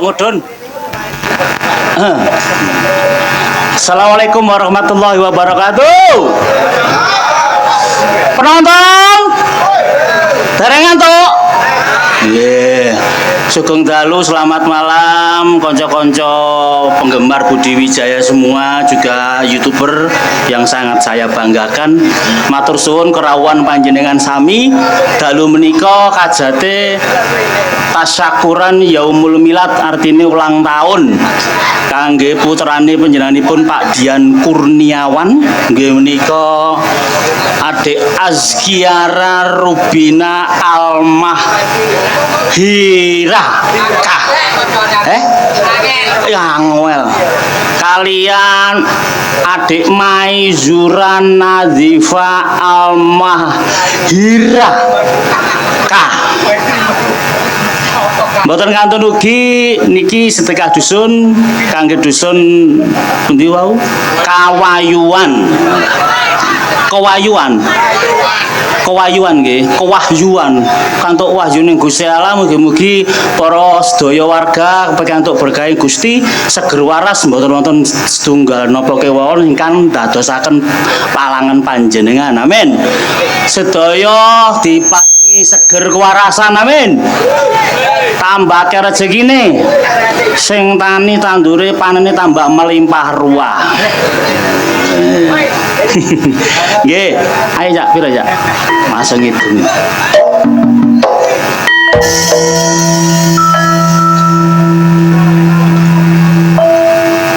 Ngudun. Assalamualaikum warahmatullahi wabarakatuh. Penonton, dereng ngantuk? Nggih. Sugeng dalu, selamat malam konco-konco penggemar Budi Wijaya semua, juga YouTuber yang sangat saya banggakan. Matur suwun kerawuhan panjenengan sami dalu menika kajate tasyakuran Yaumul Milad, artine ulang tahun kangge putrane panjenenganipun Pak Dian Kurniawan nggih menika Adik Azkiara Rubina Almahira Kah Angwel kalian Adik Maizuran Nazifa Almahira Kah. Mboten kantun ugi niki sedekah dusun kangge dusun pundi wau? Kawayuan nggih, kewahyuan. Kantuk wahyuning Gusti Allah mugi-mugi para sedaya warga pikantuk berkah Gusti seger waras mboten wonten setunggal napa kewawon ingkang dadosaken palangan panjenengan. Amin. Sedaya diparingi seger kewarasan. Amin. Tambahke rezekine, sing tani tandure panene tambah melimpah ruah. Nggih, ayo Cak, pira Cak? Masang itu.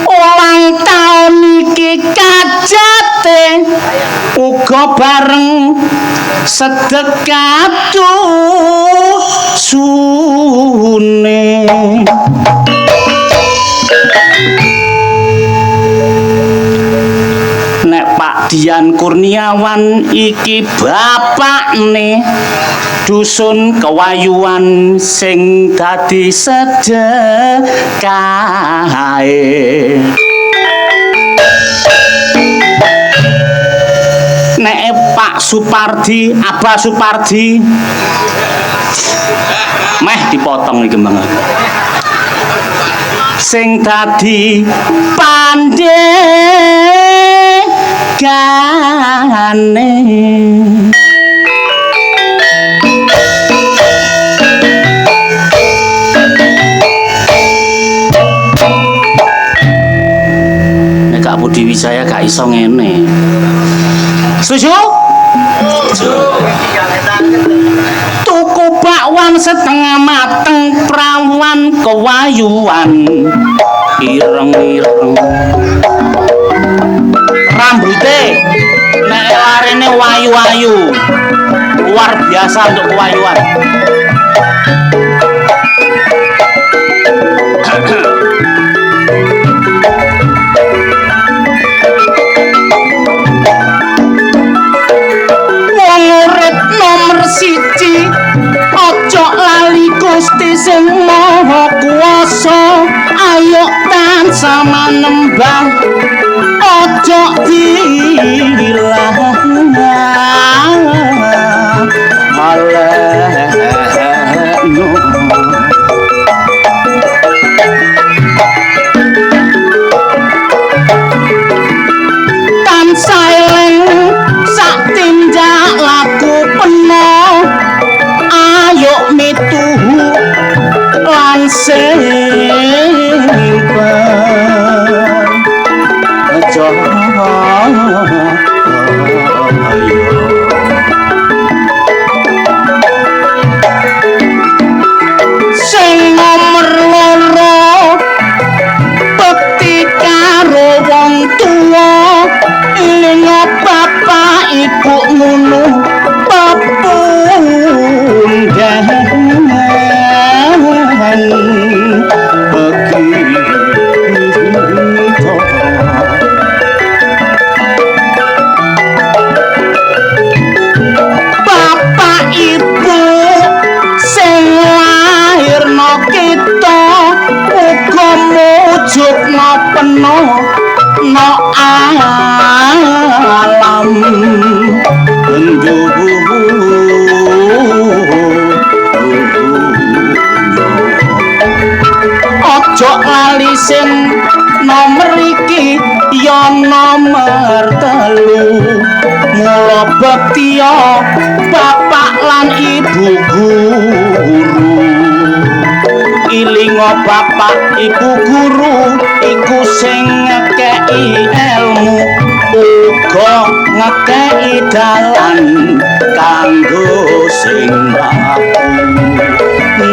Ulang tahun iki kajate uga bareng sedekah sune. Nek Pak Dian Kurniawan iki bapakne dusun Kewayuan sing dadi sedekahe. Nek Pak Supardi, Abah Supardi meh dipotong iki Bang. Sing dadi pandegane. Nek Kak Budi Wijaya gak iso ngene. Setuju? Tuku bakwan setengah mateng prawan Kewayuan ireng-ireng rambute nek larene wayu-wayu luar biasa untuk Kewayuan. Siji ojo lali Gusti sing Maha Kuwasa, ayo tansah manembah ojo diilang alehno. Tansah eling sak tindak laku penuh, ayo mituhu lan simpen aja sing nomor loro bekti karo wong tuwa ning bapak ibu ngono pepundhen begitu ana alam ojo lali sing nomer iki ya nomer 3 mula bektiya bapak lan ibu guru ilinga bapak ibu guru iku sing ngekeki ilmu uga ngekeki dalan kanggo sing mlaku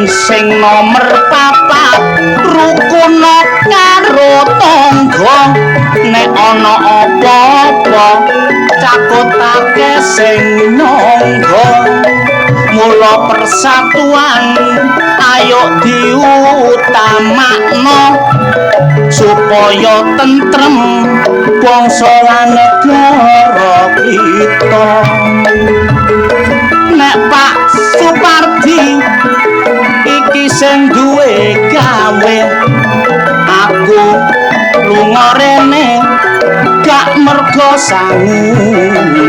sing nomer 4 rukun karo tangga nek ana apa-apa cakutake sing nyangga mula persatuan ayo diutamakno supaya tentrem bangsa lan negara kita nek Pak Supardi iki sing duwe gawe aku lunga rene gak mergo sangune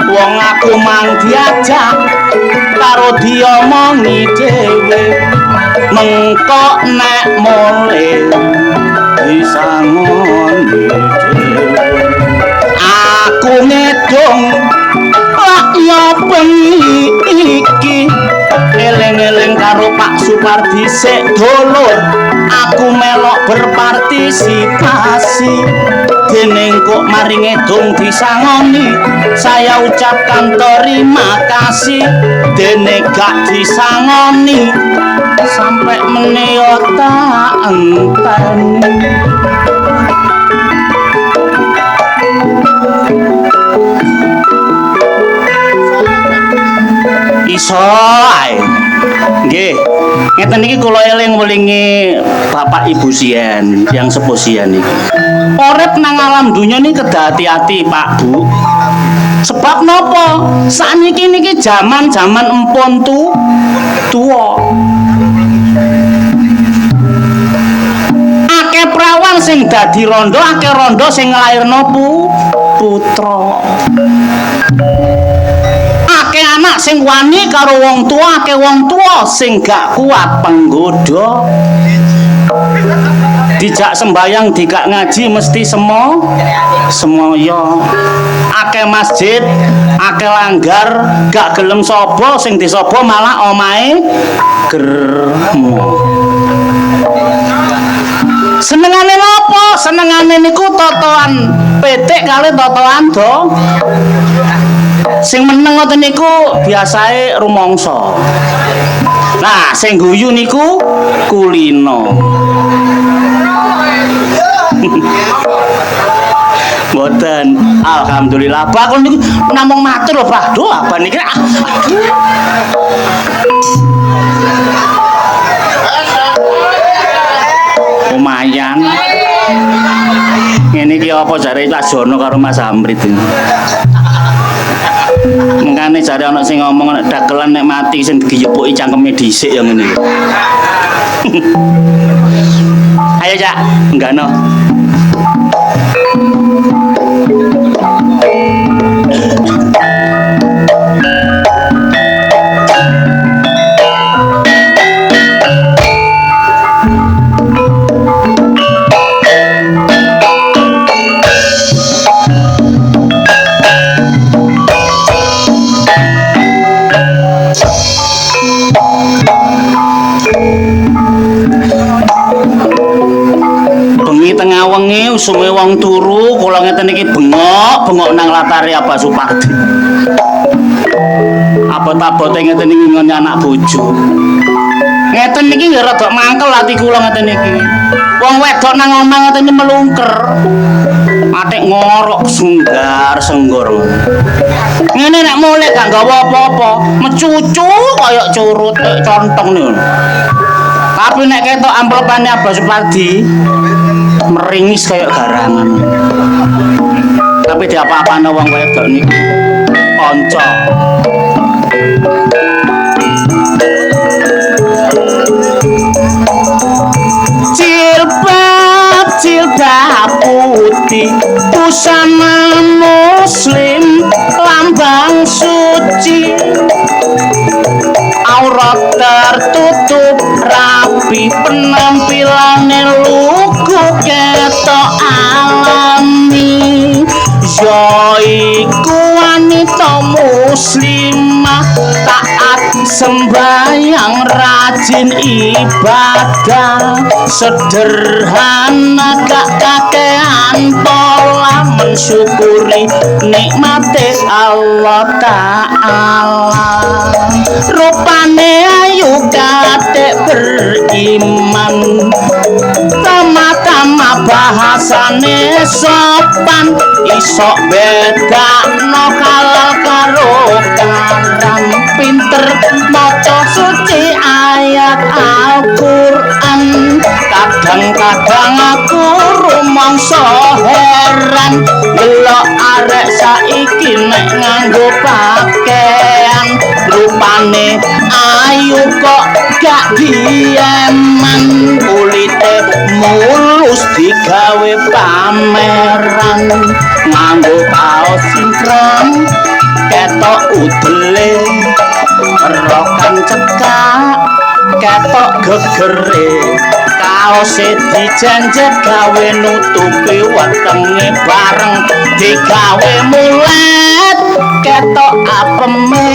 wong aku mang diajak karo diomongi dhewe mengko nek mule disangoni dhewe aku ngedong lak bengi iki eling-eling karo Pak Supardi sik dulur aku melok berpartisipasi dening kok maringe dong disangoni saya ucapkan terima kasih dene gak disangoni sampai meneo tak enteni iso ae nggih ngeten iki kula eling-elingi Bapak Ibu Sian yang sepuh Sian iki urip nang alam dunya niki kedah hati-hati Pak Bu sebab napa sakniki niki jaman-jaman empun tuwa akeh prawan sing dadi rondo akeh rondo sing nglairno putra akeh anak sing wani karo wong tua akeh wong tua sing gak kuat penggoda dijak sembayang dikak ngaji mesti semoyo akeh masjid akeh langgar gak gelem sapa sing disapa malah omahe germo senengane napa senengane niku totoan petik kali totoan do sing meneng ngoten niku biasae rumangsa nah sing guyu niku kulino mboten alhamdulillah Pak kula niku namung matur lho Pak do apa niki lumayan ngene iki apa jare Pak Jono karo Mas Amrit mengkane jare ana sing ngomong nek dagelan nek mati sing digeyepuki cangkeme dhisik ya ngene ayo Cak enggakno tengah wengi usume wong turu kula ngeten iki bengok nang latare Pak Supardi abot-abote ngeten iki ngene anak bojo ngeten iki ya rada mangkel ati kula ngeten iki wong wedok nang omah ngeten iki melungker atik ngorok senggor ngene nek mulih gak nggawa apa-apa mecucu kaya curut contong niku tapi nek ketok amplopane Pak Supardi meringis kayak garangan tapi diapa-apane wong wedok niku kanca jilbab busana muslim lambang suci aurat tertutup rapi penampilane lugu ketok alami yoiku wanita muslimah taat sembahyang rajin ibadah sederhana gak kakean pola mensyukuri nikmate Allah Ta'ala rupane ayu kadek beriman tama-tama bahasane sopan isok bedakno kalal karo karam pinter maca suci ayat Al-Qur'an kadang-kadang aku rumangsa heran delok arek saiki nek nganggo pakaian rupane ayu kok gak dieman kulite mulus digawe pameran nganggo kaos singkrang ketok udele rokan cekak ketok gegere kaose dijanjet gawe nutupi wetenge bareng digawe mulet ketok apeme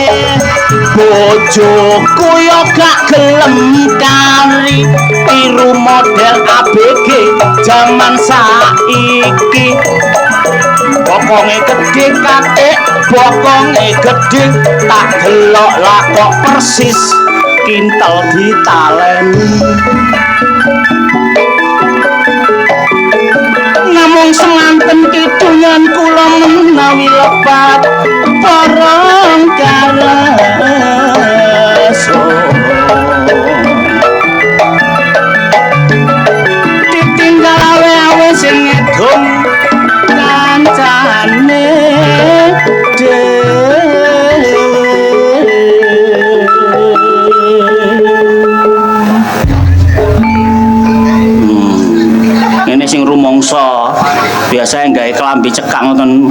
bojoku yo gak gelem kari tiru model ABG zaman saiki bokonge gedhe katik bokonge gedhe tak delok lah kok persis kintal ditaleni namung semanten kidungan kula menawi lepat bareng kaleso ditinggal awe-awe sing ngedung kancane ini sing rumangsa biasa gawe kelambi cekak ngoten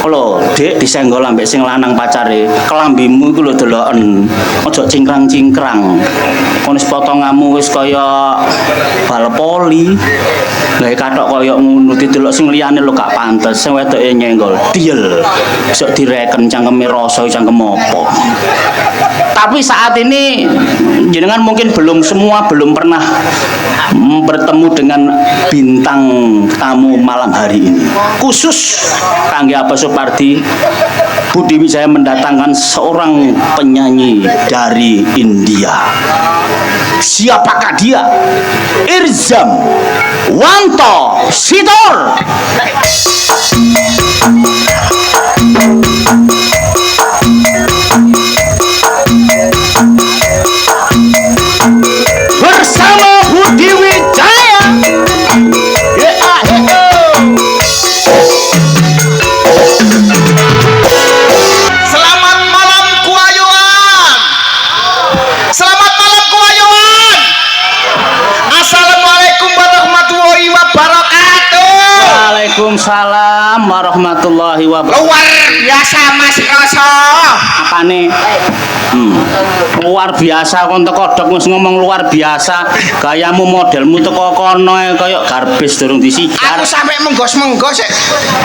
lho Dik disenggol ambek sing lanang pacare kelambimu iku lho deloken aja cingkrang-cingkrang kon wis potonganmu wis kaya bal poli gawe kathok kaya ngono didelok sing liyane lho gak pantes sing wedoke nyenggol diel sok direken cangkeme rasa cangkem apa tapi saat ini jenengan mungkin belum pernah bertemu dengan bintang tamu malam hari ini khusus kangge apa Supardi Budi Wijaya mendatangkan seorang penyanyi dari India. Siapakah dia? Irzam Wanto Sitor. Bersama Budi Wijaya. Selamat malam Kuayuan. Selamat malam Kuayuan. Assalamualaikum warahmatullahi wabarakatuh. Waalaikumsalam warahmatullahi wabarakatuh. Luar biasa Mas Roso. Apane? Luar biasa kon teko dok wis ngomong luar biasa. Gayamu modelmu teko kono kaya garbis durung disigar. Aku sampe menggos-menggos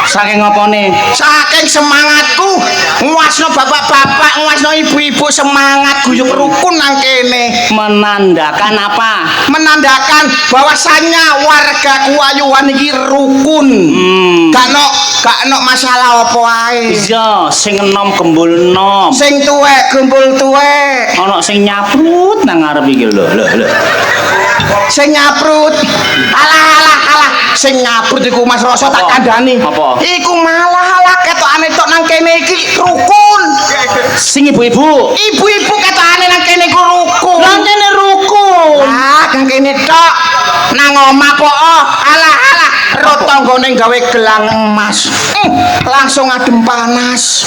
Saking apane? saking semangatku nguasno bapak-bapak, nguasno ibu-ibu semangat guyub rukun nang kene. Menandakan apa? Menandakan bahwasannya warga Kuayuan iki rukun. Gak no masalah apa wae. Iya, sing enom gembul enom. Sing tuwek gembul tuwek. Ana sing nyaprut nang ngarep iki lho. Sing nyaprut. Alah. Sing nyaprut iku Mas Roso tak kandhani. Apa? Iku malah ketokane tok nang kene iki rukun. Sing ibu-ibu. Ibu-ibu ketokane nang kene iku rukun. Nang kene rukun. Ah, nang kene tok. Nang omah po. Alah. Rotonggone gawe gelang emas. Langsung adem panas.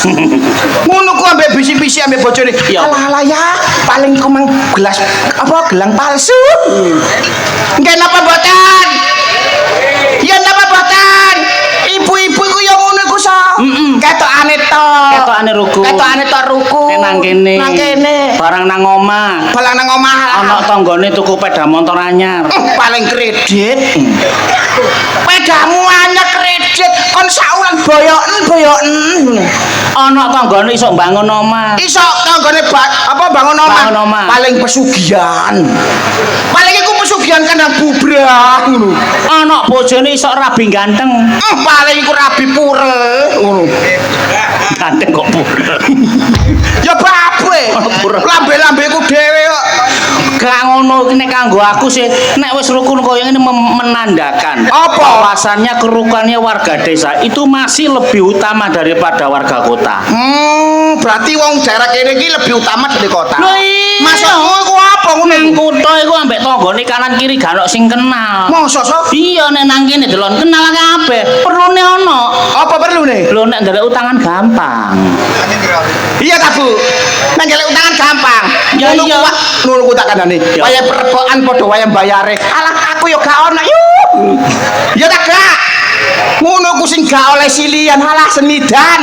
Ngono ku ambek bisi-bisi ambek bojone. Alah ya, paling ku mang gelas apa gelang palsu. Nggih napa mboten? Ya napa mboten? Ibu-ibu iku kene. Nang kene. Barang nang omah. Balang nang omah. Ana tanggane tuku sepeda motor anyar. Paling kredit. Pedamu anyar kredit kon saulan boyoken. Ana tanggane iso mbangun omah. Iso tanggane bangun omah. Bangun omah. Paling pesugihan. Paling iku pesugihan kandang bubrah ngono. Ana bojone iso rabi ganteng. Paling iku rabi purel ngono. Ganteng kok purel. Ya babe. Lambe-lambe ku dhewe kok. Gak ngono nek kanggo aku sih nek wis rukun koyo ngene menandakan Apa? bahwasannya kerukunannya warga desa itu masih lebih utama daripada warga kota. Berarti wong daerah kene iki lebih utama dari kota. Lho iya. Maksudmu iku apa ngono? Nang kutha iku ambek tanggane kanan kiri gak ono sing kenal. Mosok so? Iya nek nang kene delon kenal kabeh. Perlune ono. Apa perlu nih? Lho nek ndelok utangan gampang. Iya ta, Bu. Nek ngelek utangan gampang. Ya iya. Ngono ku tak kandhani. Ya. Wayah perpokan padha wayah bayare. Alah aku yo gak ono yuk. Ya tak gak. Ngono ku sing gak oleh silian halah senidan.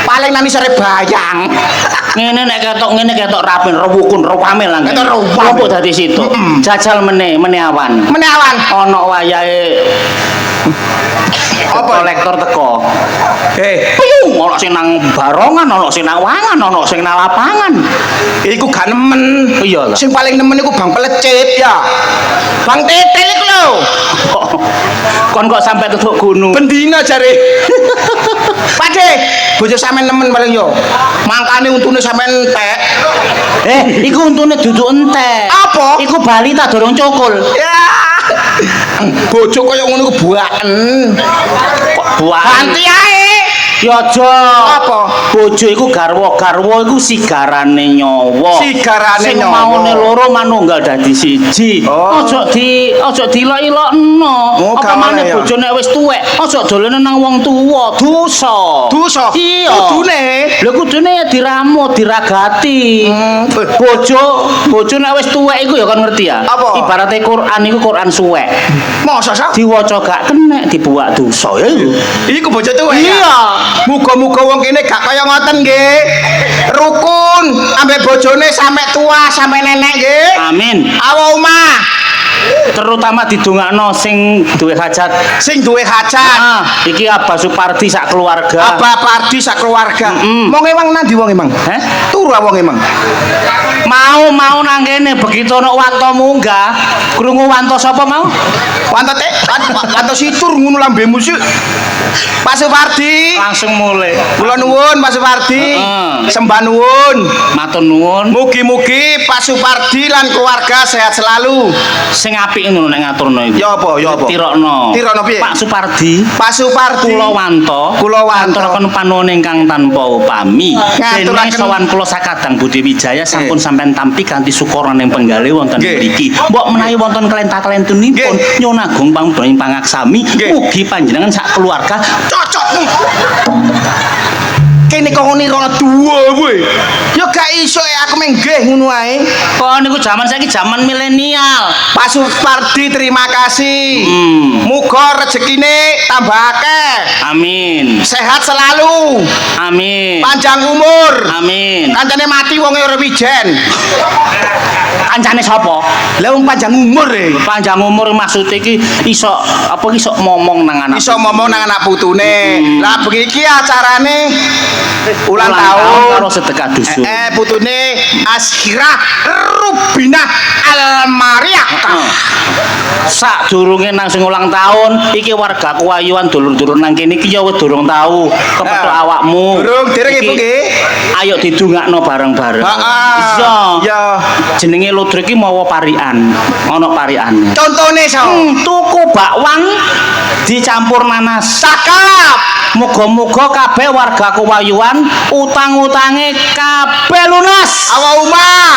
Paling nang sore bayang. Ngene nek ketok rapin rewukun rupame lah. Ketok rupame. Kelompok dadi situ. Jajal meneh awan. Menawan. Ana wayahe Apa? kolektor teko. Piyung ana sing nang barongan, ana sing nang wangan, ana sing nang lapangan. Iku gak nemen. Iya lah. Sing paling nemen iku Bang Pelecit ya. Bang Tetel iku lho. Kon kok sampai tutuk gunung. Bendina jare. Pakde, bojo sampean nemen paling yo. Mangkane untune sampean entek. Iku untune dudu entek. Apa? Iku bali ta dorong cukul. Ya. Bojo kaya ngono ku buaken. Kok buah. Ganti ae. Ya aja. Apa? Bojo iku garwa iku sigarane nyawa. Sigarane Sing nyawa. maune loro manunggal dadi siji. Oh. Aja dilok-ilokno. Oh, Apa gak maneh oleh ya. bojo nek wis tuwek, aja dolene nang wong tuwa, dosa. Dosa. Iya. Kudune. Lha kudune ya diramu, diragati. Bojo nek wis tuwek iku ya kon ngerti ya. Apa? Ibarate Quran iku Quran suwek. Mosok sak? Diwaca gak kenek dibuak dosa ya. Iku bojo tuwek. Iya. Muga-muga wong kene gak kaya ngoten nggih. Rukun ambek bojone sampe tua, sampe nenek nggih. Amin. Awa omah Terutama didongakno sing duwe hajat. sing duwe hajat. Iki Abah Supardi sak keluarga. Abah Pardi sak keluarga. Wong emang nandi wong emang? Heh? Turu wong emang. Mau nang kene begitu ana wanto munggah, krungu wanto sapa mau? Wanto situr ngono lambemu sih. Pak Supardi. Langsung mulai. Kula nuwun Pak Supardi. Heeh. Sembah nuwun. Matur nuwun. Mugi-mugi Pak Supardi lan keluarga sehat selalu. Sing apik ngono nek ngaturno iku. Ya apa? Ya apa? Tirokno. Tirokno piye? Pak Supardi. Pak Supardi. Kula wanto. Kula panuwun ingkang tanpa upami. Dene Ngaturaken- sowan kula sakadang Budi Wijaya sampun sampean tampi kanthi syukuran ing penggalih wonten Nggih. mriki. Mbok menawi wonten kelentah-kelentunipun Nggih. nyuwun agung pangaksami Nggih. mugi panjenengan sak keluarga Cocok nih. Kene kok nirana duwa kowe. Ya gak iso aku menggih ngono ae. kok niku jaman saiki jaman milenial. Pak Supardi terima kasih. Muga rezekine tambah akeh. Amin. Sehat selalu. Amin. Panjang umur. Amin. Kancane mati wonge ora wijen. Kancane sapa? Lah wong panjang umur e. Panjang umur maksud iki iso momong nang anak. Iso ngomong nang anak putune. Lah begiki acarane ulang tahun karo sedekah dusun. putune Askira Rubina Almariah. Sak durunge nang sing ulang tahun iki warga Kuwayuan dulur-dulur nang kene iki ya wis durung tahu kepethuk Nah, awakmu. durung, dereng, Iki, Ibu, nggih. Ayo didongakno bareng-bareng. Iya. Ya. Jenenge Ludro iki mawa parian. Ana pariane. Contone so. Tuku bakwang dicampur nanas. Cakep. Muga-muga kabeh warga Kuwayuan utang-utange kabeh lunas. Awa umah.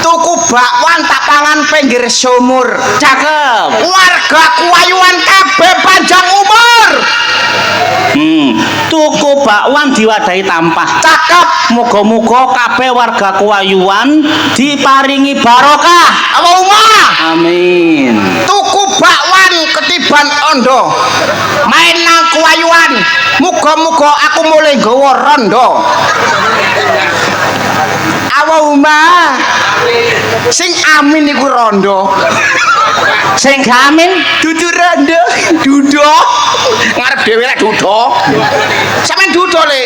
Tuku bakwan tak pangan pinggir sumur. Cakep. Warga Kuwayuan kabeh panjang umur. Tuku bakwan diwadahi tampah. Cakep. Muga-muga kabeh warga Kuwayuan diparingi barokah. Awa umah. Amin. Tuku bakwan ketiban ondo. Main nang Kuwayuan. Muga-muga aku mulai nggawa rondo. apa Uma? Sing amin iku rondo. Sing gamin Dudu rondo, dudo. Ngarep dhewe lek dudo. Sampeyan dudo Le.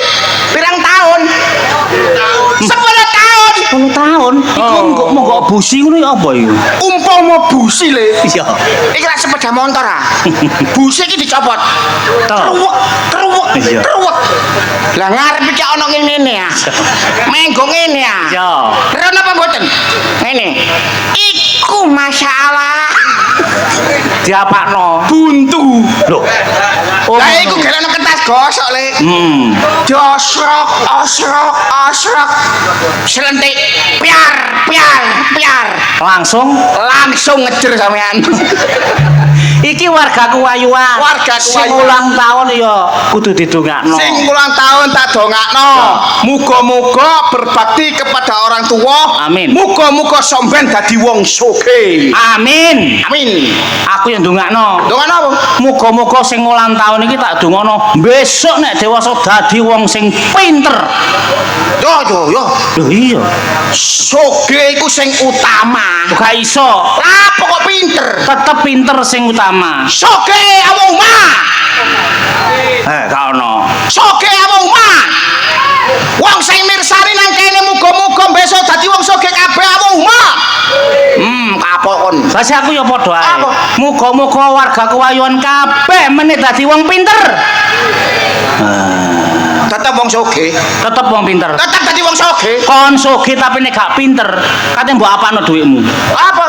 Pirang tahun? 10 tahun. 10 tahun. Iku mbok busi ngono ya apa iku? Umpama busi Le. Iya. Iki lak sepeda motor ah. Busi iki dicopot. Keruwek, keruwek, Iya. keruwek. Lah ngarep iki ana ngene ya. Menggo ngene ya. Iya. Keren apa mboten? Ngene. Iku masalah Diapakno? buntu. Loh. Lah iku gelekno kertas gosok Le. Josrok, osrok, osrok. Selentik piar, piar, piar. Langsung Langsung ngejer sampean. iki warga Kuwayuan. Warga Sing Kuwayuan. ulang tahun ya kudu didongakno. Sing ulang tahun tak dongakno. Muga-muga berbakti kepada orang tua. Amin. Muga-muga sampean dadi wong sugih. Amin. Amin. Aku yang dongakno. Dongakno apa? Muga-muga sing ulang tahun iki tak dongakno besok nek dewasa dadi wong sing pinter. Yo yo yo. Lho iya. Sugih iku sing utama. Gak iso. Lah kok pinter? Tetep pinter sing utama. Sugih apa omah? Gak ono. Sugih apa omah? Wong sing mirsani nang kene muga-muga besok dadi wong sugih kabeh apa omah? Kapokon. Basi aku ya padha ae. Apa? Muga-muga warga Kuwayuan kabeh meneh dadi wong pinter. Tetep wong sugih. Tetep wong pinter. Tetep dadi wong sugih. Kon sugih tapi nek gak pinter, kate mbok apakno dhuwitmu? Apa?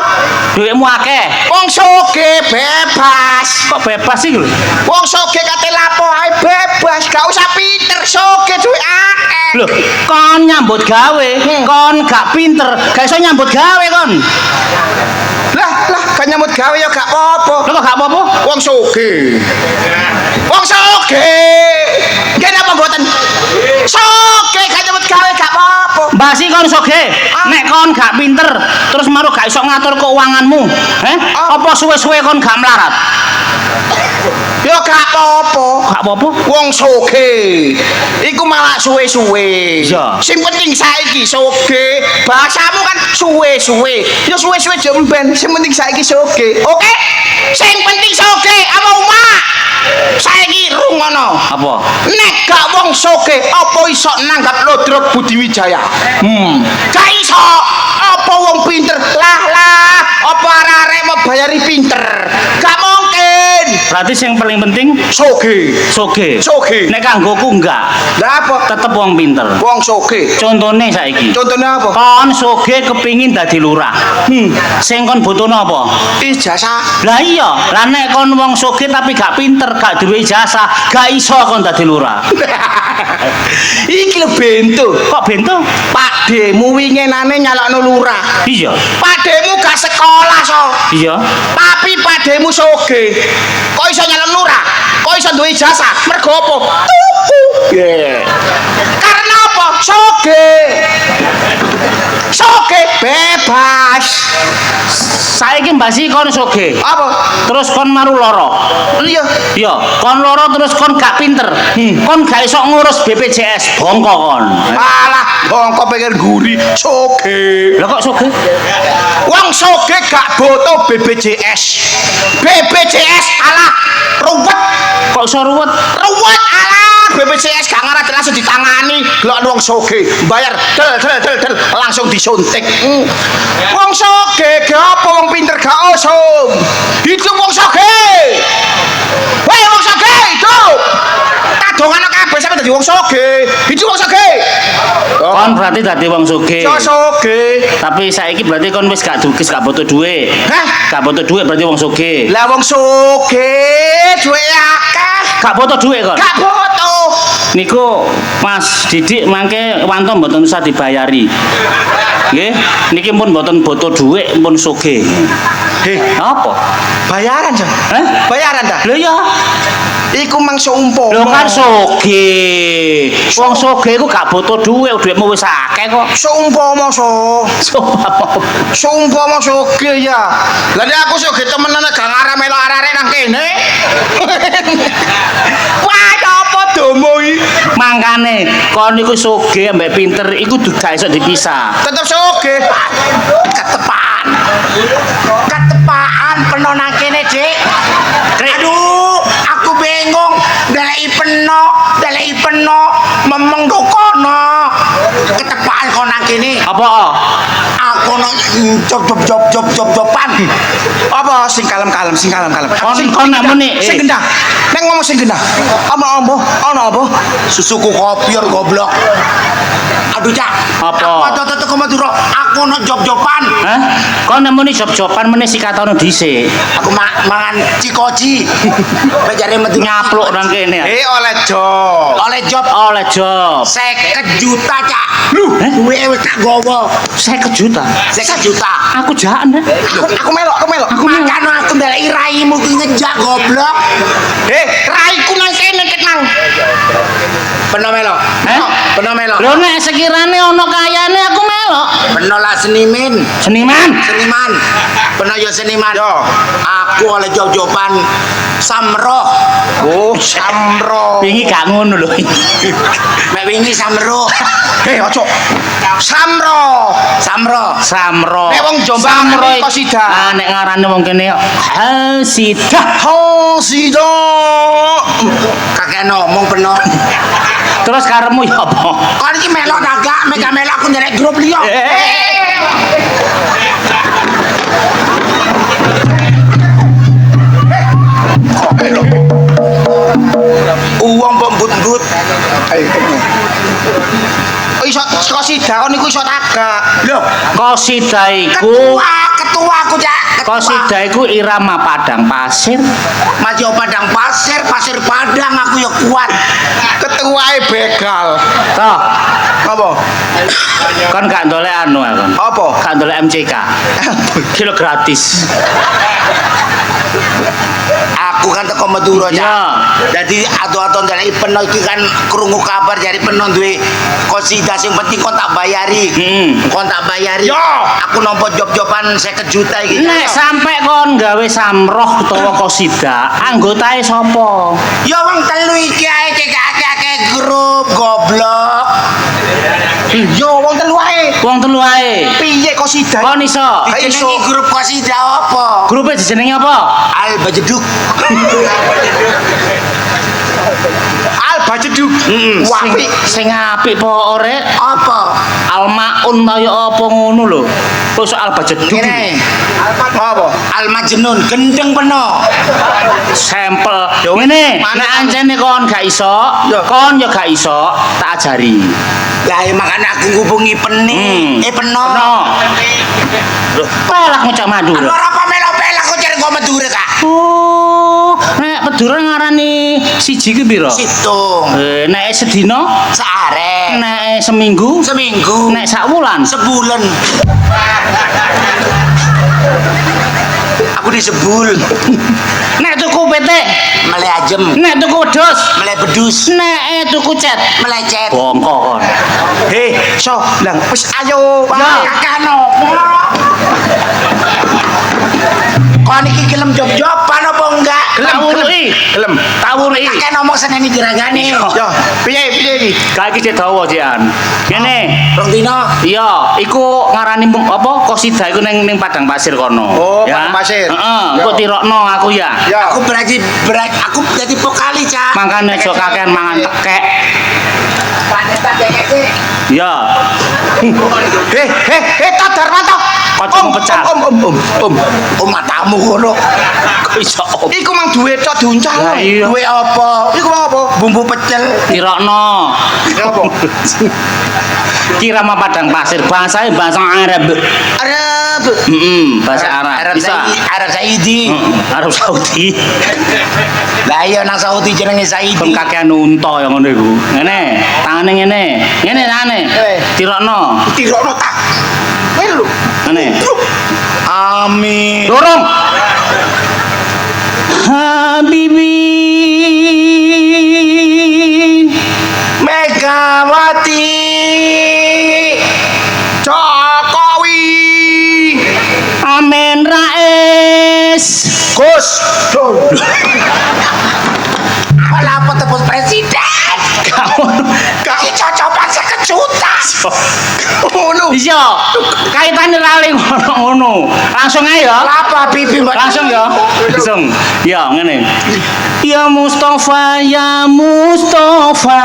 Dhuwitmu akeh. Wong sugih bebas. Kok bebas sih lho? Wong sugih kate lapo ae bebas, gak usah pinter, sugih duwe akeh. Lho, kon nyambut gawe, kon gak pinter, gak iso nyambut gawe kon. Lah, gak nyambut gawe ya gak apa-apa. Lho kok gak apa-apa? Wong sugih. Wong sugih. Nggih napa mboten? Sugih gak nyambut gawe gak apa-apa. Basi kon sugih, nek kon gak pinter, terus maru gak iso ngatur keuanganmu. Apa suwe-suwe kon gak melarat? Ya gak apa-apa. Gak apa-apa. Wong sugih iku malah suwe-suwe. Iya. Sing penting saiki sugih. Bahasamu kan suwe-suwe. Ya suwe-suwe jek mben. Sing penting saiki sugih. Oke? Sing penting sugih apa omah? Saiki rungono. Apa? Nek gak wong sugih apa iso nanggap Lodrok Budiwijaya? Gak iso. Apa wong pinter? Lah apa arek-arek mau bayari pinter? Gak mungkin. Berarti yang paling penting Sugih. sugih. Sugih. Nek kanggoku enggak, Lah apa? tetep wong pinter. Wong sugih. Contone saiki. Contohnya apa? Kon sugih kepingin dadi lurah. Sing kon butuhno apa? Ijazah. Lah iya, lah nek kon wong sugih tapi gak pinter, gak duwe ijazah, gak iso kon dadi lurah. Iki lho bento. Kok bento? Pak Demu winginane nyalakno lurah. Iya. Pak Demu gak sekolah so. Iya. Tapi Pak Demu sugih. Kok iso nyalon lurah? Kok iso duwe ijazah? Mergo apa? Tuku. Karena apa? Sugih. Sugih bebas. Saiki mbasi kon sugih. Apa? Terus kon maru lara. Iya. Iya, kon lara terus kon gak pinter. Kon gak iso ngurus BPJS, bongko kon. Malah bongko pengen guri sugih. Lah kok sugih? Wong sugih gak butuh BPJS. BPJS alah ruwet. Kok iso ruwet? Ruwet alah BPJS gak ngarep langsung ditangani. Delok wong sugih bayar del langsung disuntik. Wong sugih ge apa wong pinter gak usum. Hidup wong sugih. Hei wong sugih, hidup. Tak dongano kabeh sampe dadi wong sugih. Hidup wong sugih. Kon berarti dadi wong sugih. Yo sugih. Tapi saiki berarti kon wis gak dugis, gak butuh duit. Hah? Gak butuh duit berarti wong sugih. Lah wong sugih duwe akeh. Gak butuh duit kon. Gak butuh. Niku Mas Didik mangke wanto mboten usah dibayari. Nggih, niki pun mboten butuh duit pun sugih. Heh, Apa? bayaran Jan. Bayaran ta? Lho ya, Iku mang seumpama. lho kan sugih. Wong sugih iku gak butuh duit, duitmu wis akeh kok. Seumpama so. Seumpama sugih ya. Lah nek aku sugih temenan gak ngarep melu arek nang kene. Wah, apa domo iki? Mangke Mangkane kon iku sugih ambek pinter iku gak iso dipisah. Tetep soge. Ketepaan. Ketepaan peno nang kene, Dik. Aduh, aku bingung. Daleki peno, memeng kono. Ketepaan kon nang kene. Apa? Aku no job-joban. Apa sing kalem-kalem. Kon nak muni. Sing gendah. Nek ngomong sing gendah. Ana apa? Susuku kopior goblok. Aduh, Cak. Apa? Aku tetek Madura. Aku no job-joban. Hah? Kon nak muni job-joban meneh sikatono dhisik. Aku mangan cikoji. Bejare metu Nyapluk nang kene. oleh job. Oleh job. 50 juta, Cak. Lu, Duwe wis tak gowo. 50 juta. 50 juta. Aku jahan deh. Aku melok. Makan aku ndeleki raimu ki ngejak goblok. Raiku nang kene ket nang. Peno melok. Peno melok. Lho nek sekirane ana kayane aku melok. Peno lah seniman. Seniman. Peno yo seniman. Aku oleh job-joban Samroh. Oh, Samroh. Wingi gak ngono lho. Mek wingi Samroh. Ojo. Samroh. Nek wong Jombang Kosida. Ah nek ngarane wong kene Hasidah. Kakek ngomong peno. Terus karemu ya apa? Kon iki melok dagak, melok aku ndelek grup liya. Uang pembut-but. Oh iso Kosida kon iku iso tagak. Lho, Kosida iku ketua aku, Cak. Kosida iku irama padang pasir. Mas yo padang pasir padang aku yo kuat. Ketuae begal. Toh, Apa? kan gak ndolek anu ya kon. Apa? Gak ndolek MCK. Kilo gratis. Aku kan teko Madura, Cak. Ya. Jadi ado-ado ndeleki peno iki kan krungu kabar dari peno duwe Kosida sing penting kon tak bayari. Kon tak bayari. Yo. Aku nampa job-joban 50 juta iki. Nek sampe kon gawe Samroh utawa Kosida, anggotae sapa? Ya wong telu iki ae akeh-akeh grup goblok. Yo wong telu ae. Wong telu ae. Piye Kosida? Kon iso. Dijenengi grup Kosida apa? Grupe dijenengi apa? Al Bajeduk. Al Bajeduk. Wapi. Sing apik apa ore? Apa? Almaun kaya apa ngono lho. Terus Alba Jeduk. Ngene. Apa? Al Majnun gendeng peno. Sampel. Ngene, nek ancene kon gak iso, kon yo gak iso, tak ajari. Lah makane aku ngubungi Peni. Peno. Lho, pelak ngocak Madura. Ora apa melok pelak kok cari kok Madura, Kak. Oh, nek Madura ngarani siji ki piro? Situng. Nek sedina? Searek. Nek seminggu? Seminggu. Nek sak wulan? Sebulan. Aku disebul. Nek tuku PT? Mele ajem. Nek tuku wedhus? Mele bedus. Nek tuku cet? Melecet. Bongko kon. So, lang, wis ayo. Ya. Kakak nopo? Kon iki gelem job-joban apa enggak? Tak wuruki. Gelem. Tak wuruki. Kakek ngomong seneni jeragane. Yo, piye iki? Kae iki dawa Cian. Ngene. Rong dino. Iya, iku ngarani apa? Kosida iku ning padang pasir kono. Oh, padang pasir. Heeh, engko tirokno aku ya. Aku aku jadi vokali, Cak. Mangkane aja kakean mangan tekek. Ya. Tak Darmanto. Kocokmu pecah. Om matamu ngono. Kok iso om? Iku mang duwe tok diuncang. Lah iya. Duwe apa? Iku mang apa? Bumbu pecel. Tirokno. Apa? Kirama padang pasir bahasane bahasa Arab. Arab. Bahasa Arab. Arab Bisa. Arab Saudi. Arab Saudi. Lah iya nang Saudi jenenge Saidi. Kon kakean unta ya ngono iku. Ngene, tangane ngene. Ngene tangane. Tirokno. Tirokno tak. Lho. Ngene. Amin. Dorong. Habibi Megawati Jokowi Amin Rais Gus Dur. Apa tepus presiden? kamu Ngono. Iya, kaitane rale ngono. Langsung ae ya. Apa pipi mbak? Langsung ya. Langsung. Ya, ngene. Ya Mustafa, ya Mustafa.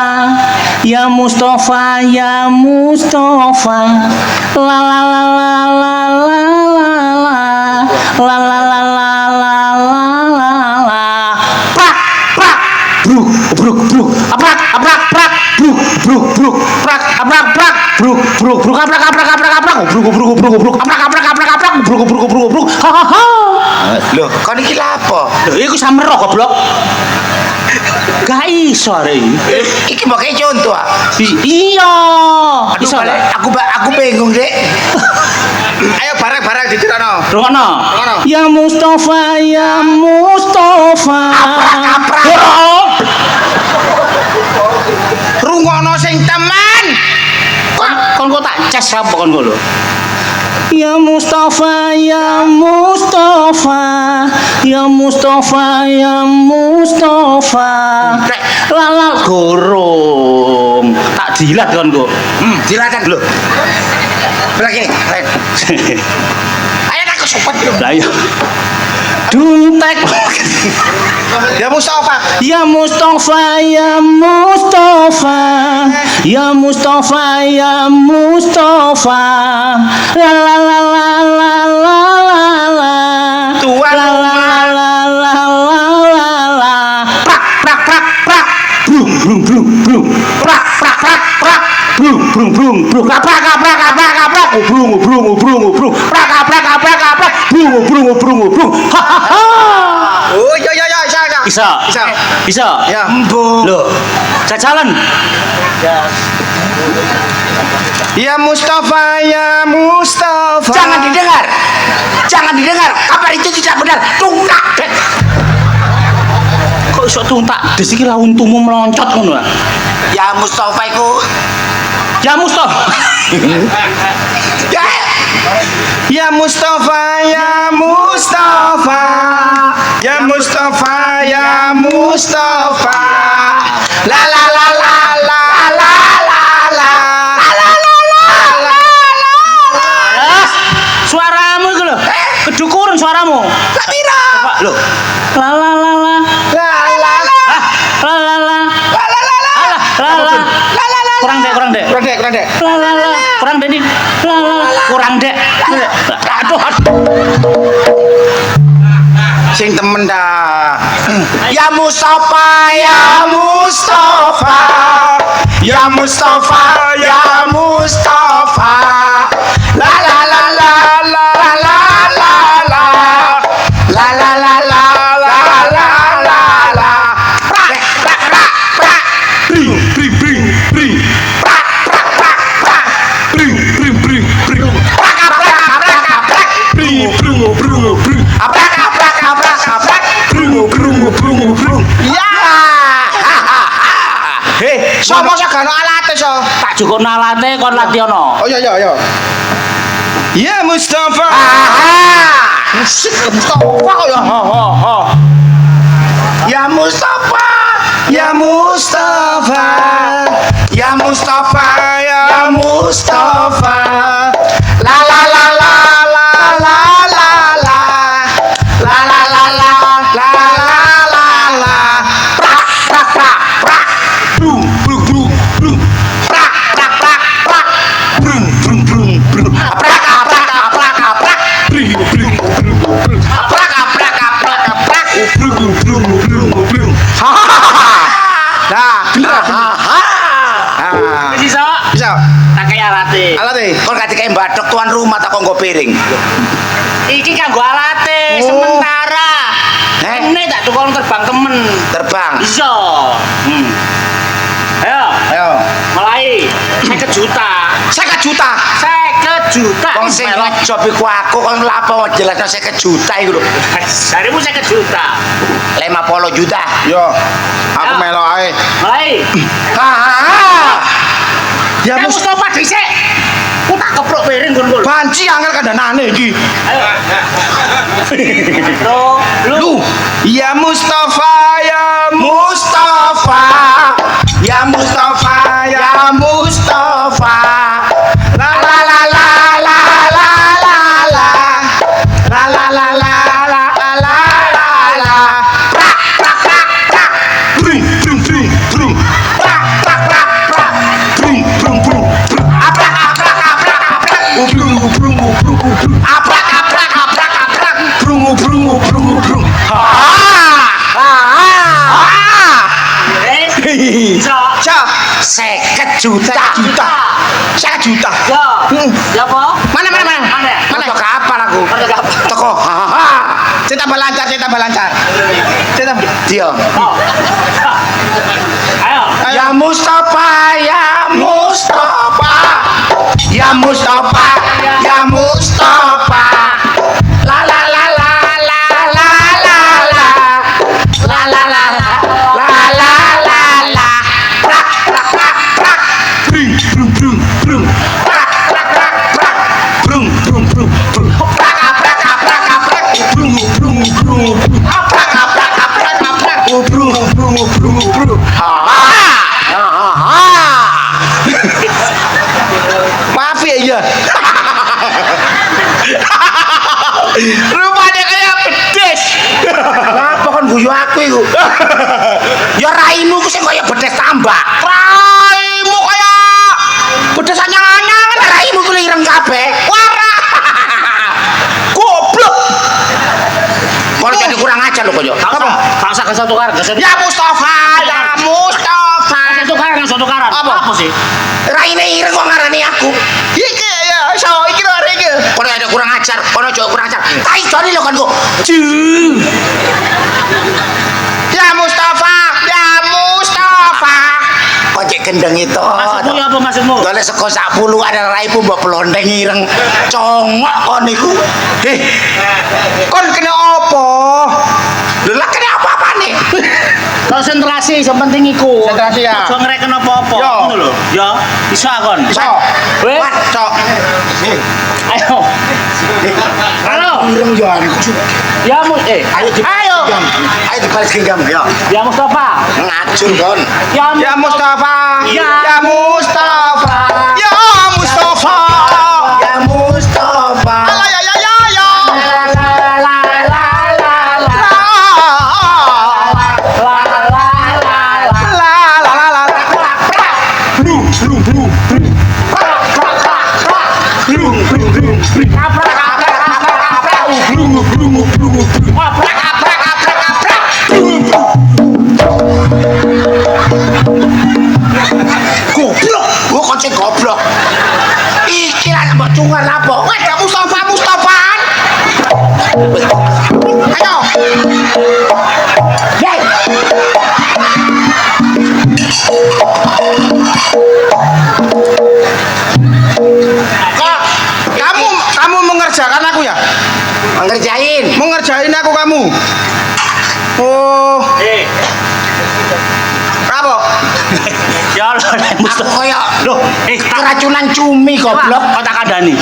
Ya Mustafa, ya Mustafa. La la la la la la la. La la la la la la la. Prak, prak. Bruk, bruk, bruk. Aprak, aprak, prak. Bruk, bruk, bruk. Prak, aprak, prak. Bruk, bruk, bruk. Aprak, aprak, aprak, aprak. Bruk, bruk, bruk, bruk. Aprak, aprak, aprak, aprak. Bruk, bruk, bruk, bruk. Ha ha ha. Loh, kon iki lha apa? Lho, iku samero goblok. Gak iso arek iki. Iki mbok kei contoh ah. Iya. Aduh, Iso balik. ta? Aku bingung, Dek. Ayo bareng-bareng ditirakno. Rungono. Rungono. Ya Mustafa, ya Mustafa. Kaprak. Rungono sing temen. Kon kok tak ces apa kon kok lho. Ya Mustafa, ya Mustafa. Ya Mustafa, ya Mustafa. Lala gorong. Tak jilat kon kok. Silakan lho. Belah kene. Ayo aku sopan lho. Lah iya. Duntek. Ya Mustafa. Ya Mustafa, ya Mustafa. Ya Mustafa, ya Mustafa. La la la la la la la la. Tuan La la rumah. la la la la la. Prak prak prak prak. Brung brung brung brung. Prak prak prak prak. Brung brung brung brung. Kaprak kaprak kaprak kaprak. Brung brung brung brung. Prak kaprak kaprak kaprak. Brung brung brung brung. Ha ha ha. Oh, ya bisa. Bisa. Bisa. Bisa. Ya, Mbok. Loh, jalan. Ya Mustafa, ya Mustafa. Jangan didengar. Jangan didengar. Kabar itu tidak benar. Tungkak. Kok iso tuntak? Des iki lah untumu meloncat ngono ah. Ya Mustafa iku. Ya Mustafa. Ya. Ya Mustafa, ya Mustafa. Ya Mustafa, ya Mustafa. La la la la la la la la. Suaramu iku lho. Kedukuran suaramu. Tak pira. Pak, lho. La la la la. La la la. Ah, la la la. Alah, la la. Kurang dek. Kurang dek. La la la. Kurang dek nih. La la la. Kurang dek. Aduh. Sing temen dah. Ya Mustafa, ya Mustafa. Ya Mustafa, ya Mustafa. La la la la la la la la. La la la la la la la la. Prak prak prak prak. Bring bring bring bring. Prak prak prak prak. Bring bring bring bring. Prak prak prak prak. Bring bring bring bring. Prak prak prak prak. Bring bring bring bring. Ya. Hei, sapa sing gak ono alate so? Tak cukup nalate kon latihana. Oh iya. Ya Mustafa. Musik Mustafa kok ya. Ya Mustafa. Ya Mustafa. Ya Mustafa. Ya Mustafa. La la la la la la la la. La la la la la la la la. Prak prak prak prak. Brum brum brum brum. Prak prak prak prak. Brum brum brum brum. Prak prak prak prak. Brum brum brum brum. Prak prak prak prak. Brum brum brum brum. Nah, bener. Wis iso. Bisa. Tak kaya alate. Alate. Kon gak dikai mbadok tuan rumah tak konggo piring. Iki kanggo alate Oh. sementara. Eh? Ini tak tukang terbang temen. Terbang. Iya. Ayo, Ayo. mulai. 50 juta. 50 juta. 50 juta. Wong sing ngejob iku aku kon lapo jelasno 50 juta iku lho. Jarimu 50 juta. 50 juta. Yo. Aku Ya. melok ae. Mulai. Ya Ya Mustafa dhisik. Ku tak keprok piring kon. banci angel kandhanane iki. Ayo. Lu. Ya Mustafa, ya Mustafa. Ya Mustafa, ya Mustafa. Bisa. Sa 50 juta. 1 juta. 1 juta. Ya. Hmm. Ya apa? Mana? Mana kapal aku? Teko. Saya tambah lancar. Saya tambah. Dia. Oh. Ayo. Ya Mustafa, ya Mustafa. Ya Mustafa, ya Mustafa. La la la la la la la la. La la la la la la la la. Prak prak prak prak. Brum brum brum brum. Prak prak prak prak. Brum brum brum brum. Prak prak prak prak. Brum brum brum. Prak prak prak prak. Brum brum brum brum. Maaf ya. Rupanya kayak pedes. Apa kon guyu aku iku? Ya raimu ku sing kaya bedes tambak. Raimu kayak pedes anyang-anyang. Raimu ku ireng kabeh. Warah. Goblok. Kon jadi kurang ajar lho koyo. Gak usah kasih tukaran. Ya Mustafa, ya Mustafa. Kasih tukaran. Apa? sih? Raine ireng kok ngarani aku. Iki ya, so iki lho iki. Kon ada kurang ajar, kon aja kurang ajar. Tai joni lho kon kok. Ya Mustafa, ya Mustafa. Kok cek gendeng itu. Maksudmu ya apa maksudmu? Dole seko 10 ada raimu mbok blondeng ireng. Congok kon niku. Kon kena apa? Lha lah kene apa-apa nih? Konsentrasi yang penting iku. Konsentrasi, ya. Aja ngreken apa-apa. Yo. Ngono lho. Ya, bisa kon. So, Weh, cok. ayo. Halo. Ireng yo aku. Ya Ayo ayo. Ayo dibalas genggam ya. Ya Mustafa. Ngajur kon. Ya Mustafa, Ya. ya Mustafa, ya Mustafa. Ya Mustafa. Ala ya. La la la la la la. La. Goblok, gua konsen goblok. Iki lah mbok cungan apa? Weh, gak Mustafaan. Ayo. Hei, Kok kamu mengerjakan aku ya? ngerjain. Mengerjain aku kamu. Oh, apa? Ya Allah, Aku Mustafa. koyo Loh, tak keracunan cumi goblok. kok tak kandani.